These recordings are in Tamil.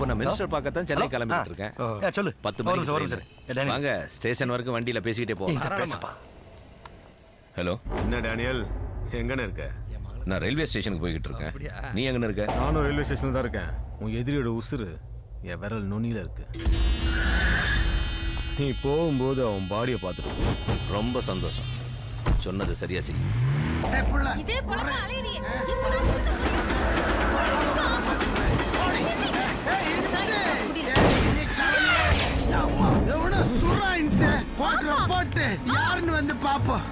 நான் மினிஸ்டர் பார்க்கத்தான் சென்னை கிளம்பிட்டு இருக்கேன். சொல்லு 10 மணிக்கு வாங்க, ஸ்டேஷன் வரைக்கும் வண்டியில பேசிக்கிட்டே போலாம். ஹலோ, என்ன டேனியல், எங்கன்னு இருக்க? நான் ரயில்வே ஸ்டேஷனுக்கு போய்கிட்டு இருக்கேன். நீ எங்கன்னு இருக்க? நானும் ரயில்வே ஸ்டேஷன்ல தான் இருக்கேன். உன் எதிரியோட உசுறு என் விரல் நுனியில இருக்கு. நீ போகும்போது அவன் பாடியை பார்த்துட்டு. ரொம்ப சந்தோஷம். சொன்னது சரியா செய்யும். போட்டு யாருன்னு வந்து பாப்போம்.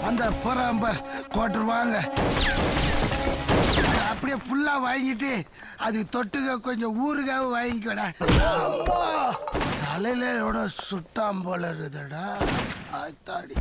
அந்த பொறாம்பர் போட்டுருவாங்க. அப்படியே ஃபுல்லா வாங்கிட்டு அது தொட்டுக்க கொஞ்சம் ஊருக்காக வாங்கிக்கடா. தலையில எவ்வளோ சுட்டாம் போல இருக்குதடா. ஆத்தாடி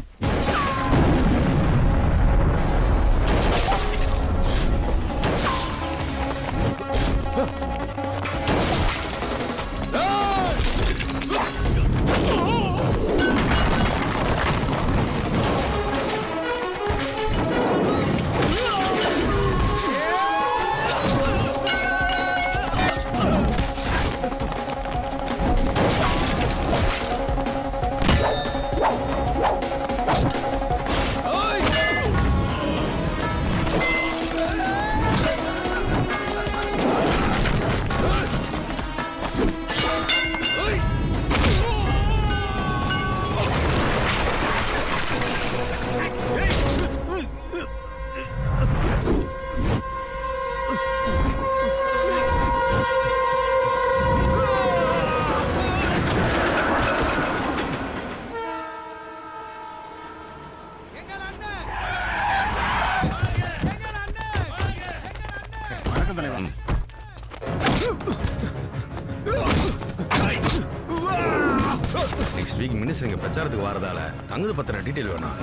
நெக்ஸ்ட் வீக் மினிஸ்டர் இங்க பிரச்சாரத்துக்கு வரதால தங்குது பத்திர டீட்டெயில் வேணும்.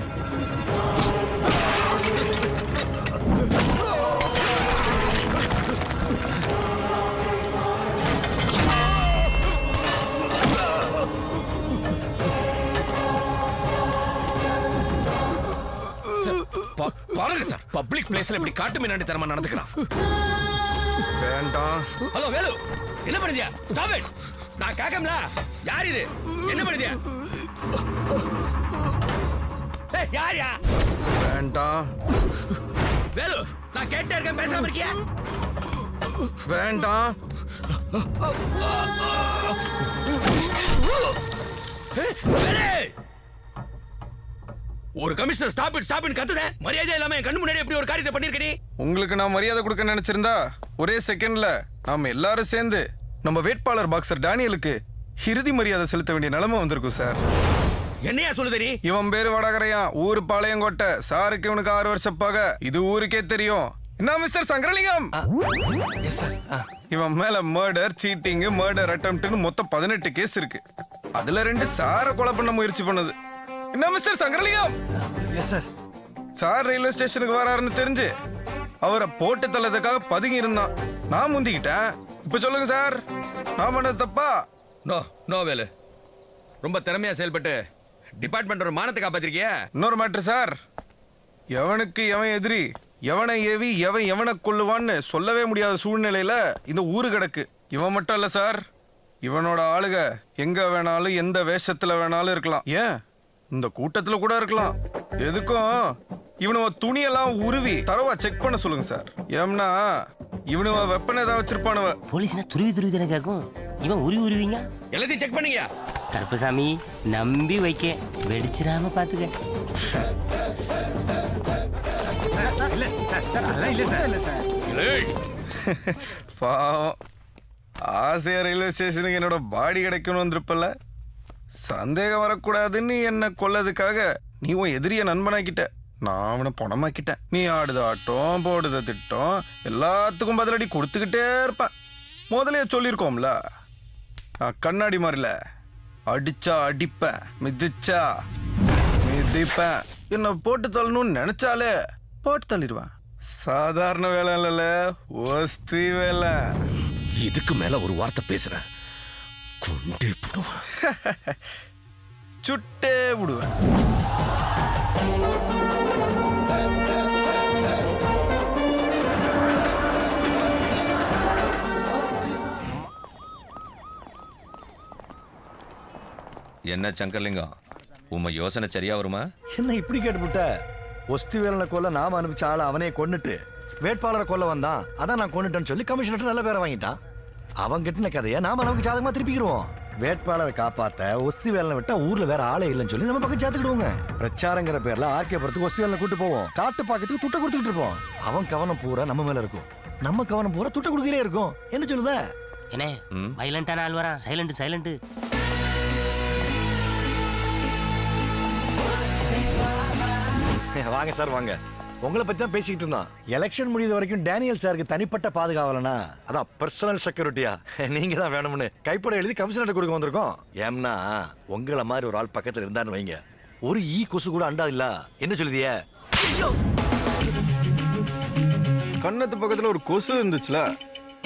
பாருங்க சார், பப்ளிக் பிளேஸ்ல இப்படி காட்டு மீனாண்டி தரமா நடந்துக்கிறான். வேண்டாம். ஹலோ வேலு, என்ன பண்ணுதியா? Stop it. நான் கேக்கம்ல, யார் இது? என்ன பண்ணுதியா? ஏய், யார்யா? வேண்டாம். வேலு, நான் கேட்டே இருக்கேன், பேசாம இருக்கியா? வேண்டாம். வேலு, ஒரு கமிஷனர் ஸ்டாப் இட் கத்துதே. மரியாதை இல்லாம என் கண்ணு முன்னாடி எப்படி ஒரு காரியத்தை பண்ணிருக்க நீ? உங்களுக்கு நான் மரியாதை கொடுக்க நினைச்சிருந்தா ஒரே செகண்ட்ல நாம எல்லாரும் சேர்ந்து நம்ம வேட்பாளர் பாக்ஸர் டேனியலுக்கு இறுதி மரியாதை செலுத்த வேண்டிய நிலைமை வந்திருக்கும் சார். என்னையா சொல்லுது நீ? இவன் பேரு வடகரையா, ஊரு பாளையங்கோட்டை. சாருக்கு இவனுக்கு 6 வருஷம் பகை. இது ஊருக்கே தெரியும். என்ன மிஸ்டர் சங்கரலிங்கம்? இவன் மேல மர்டர், சீட்டிங், மர்டர் அட்டெம்ப்ட்னு மொத்தம் 18 கேஸ் இருக்கு. அதுல 2 சாரை கொலை பண்ண முயற்சி பண்ணது. என்ன மிஸ்டர் சங்கரலிங்கம்? சார் ரயில்வே ஸ்டேஷனுக்கு வராருன்னு தெரிஞ்சு அவரை போட்டு தள்ளதுக்காக பதுங்கி இருந்தான். நான் முந்திக்கிட்டேன். இப்ப சொல்லுங்க சார், நான் பண்ணது தப்பா? நோ வேலு, ரொம்ப திறமையா செயல்பட்டு டிபார்ட்மெண்டோட மானத்தை காப்பாத்திருக்கிய. இன்னொரு மேட்ரு சார், எவனுக்கு எவன் எதிரி, எவனை ஏவி எவனை கொல்லுவான்னு சொல்லவே முடியாத சூழ்நிலையில இந்த ஊரு கிடக்கு. இவன் மட்டும் இல்ல சார், இவனோட ஆளுக எங்க வேணாலும் எந்த வேஷத்துல வேணாலும் இருக்கலாம். ஏன் இந்த கூட்டத்துல கூட இருக்கலாம். எதுக்கும் இவனுவ துணியெல்லாம் உருவி தரவா செக் பண்ண சொல்லுங்க சார். ஏம்னா இவனுவ வெப்பன் ஏதாவது வச்சிருப்பானுவ. போலீஸ்னா துருவி தானே கேட்கும். இவன் உருவிங்க எல்லாத்தையும் செக் பண்ணீங்க. கருப்பசாமி நம்பி வைக்க, வெடிச்சிடாம பாத்துக்க. பாவம், ஆசையா ரயில்வே ஸ்டேஷனுக்கு என்னோட பாடி கிடைக்கணும் வந்திருப்பல. சந்தேகம் வரக்கூடாதுன்னு என்ன கொல்லதுக்காக நீ உன் எதிரிய நண்பனாக்கிட்ட, நான் அவனை பணமாக்கிட்டேன். நீ ஆடுத ஆட்டம், போடுத திட்டம், எல்லாத்துக்கும் பதிலடி கொடுத்துக்கிட்டே இருப்பேன். முதலே சொல்லியிருக்கோம்ல, நான் கண்ணாடி மாதிரில அடிச்சா அடிப்பேன், மிதிச்சா மிதிப்பேன். என்ன போட்டு தள்ளணும்னு நினைச்சாலே போட்டு தள்ளிடுவேன். சாதாரண வேலை இல்லைல்ல, ஒஸ்தி வேலை. இதுக்கு மேல ஒரு வார்த்தை பேசுறேன் கொண்டே போடுவேன். சுட்டே விடுவேன். என்ன சங்கர்லிங்கம், உம்ம யோசனை சரியா வருமா? என்ன இப்படி கேட்டுவிட்ட? ஒஸ்தி வேலனை கொல்ல நாம அனுப்பிச்ச ஆளை அவனே கொன்னுட்டு வேட்பாளரை கொல்ல வந்தான், அதான் நான் கொன்னுட்டேன்னு சொல்லி கமிஷனர் நல்ல பேரை வாங்கிட்டான். அவன் கிட்டின கதையை நாம நமக்கு சாதகமா திருப்பிக்கிறோம். வேட்பாளரை காப்பாத்த ஒஸ்தி வேலனை விட்டா ஊர்ல வேற ஆளே இல்லைன்னு சொல்லி நம்ம பக்கம் சேர்த்துக்கிடுவோங்க. பிரச்சாரங்கிற பேர்ல ஆர்கேபுரத்துக்கு ஒஸ்தி வேலனை கூட்டு போவோம், காட்டு பாக்கத்துக்கு துட்டை கொடுத்துக்கிட்டு இருப்போம். அவன் கவனம் பூரா நம்ம மேல இருக்கும், நம்ம கவனம் பூரா துட்டை கொடுக்கலே இருக்கும். என்ன சொல்லுத? என்ன வைலண்டான ஆள் வரான், சைலண்ட் சைலண்ட். வாங்க சார் வாங்க. உங்களை பத்தி தான் பேசிக்கிட்டு இருந்தோம். எலெக்ஷன் முடியுது வரைக்கும் டேனியல் சாருக்கு தனிப்பட்ட பாதுகாவலனா, அதான் பர்சனல் செக்யூரிட்டியா நீங்க தான் வேணும்னு கைப்பட எழுதி கமிஷனர் கொடுக்க வந்திருக்கோம். ஏம்னா உங்களை மாதிரி ஒரு ஆள் பக்கத்துல இருந்தான்னு வைங்க, ஒரு ஈ கொசு கூட அண்டா இல்ல. என்ன சொல்லுதிய? கண்ணத்து பக்கத்துல ஒரு கொசு இருந்துச்சுல,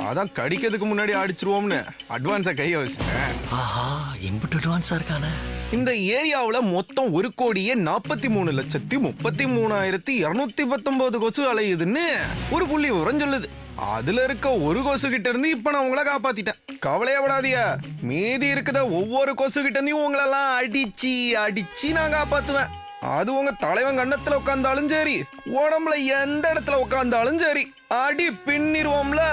அதான் கடிக்கிறதுக்கு முன்னாடி அடிச்சிருவோம்னு அட்வான்ஸா கைய வச்சுட்டேன். ஆஹா, இம்புட் அட்வான்ஸா இருக்கானே. இந்த ஏரியாவுல மொத்தம் 1,43,33,219 கொசு அலையுதுன்னு ஒரு புள்ளி விவரம் சொல்லுது. அதுல இருக்க ஒரு கொசு கிட்ட இருந்து இப்ப நான் உங்களை காப்பாத்திட்டேன். கவலையே படாதீங்க, மீதி இருக்கிற ஒவ்வொரு கொசு கிட்ட இருந்தும் உங்களெல்லாம் அடிச்சு அடிச்சு நான் காப்பாத்துவேன். அது உங்க தலைவன் கண்ணத்துல உட்கார்ந்தாலும் சரி, உடம்புல எந்த இடத்துல உட்கார்ந்தாலும் சரி, அடி பின்னிருவோம்ல.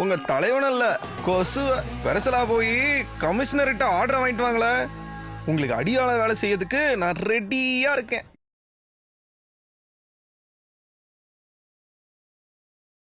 உங்க தலைவன் அல்ல, கொசு பெருசலா போய் கமிஷனர்கிட்ட ஆர்டர் வாங்கிட்டு வாங்களே. உங்களுக்கு அடியாள வேலை செய்யறதுக்கு நான் ரெடியா இருக்கேன்.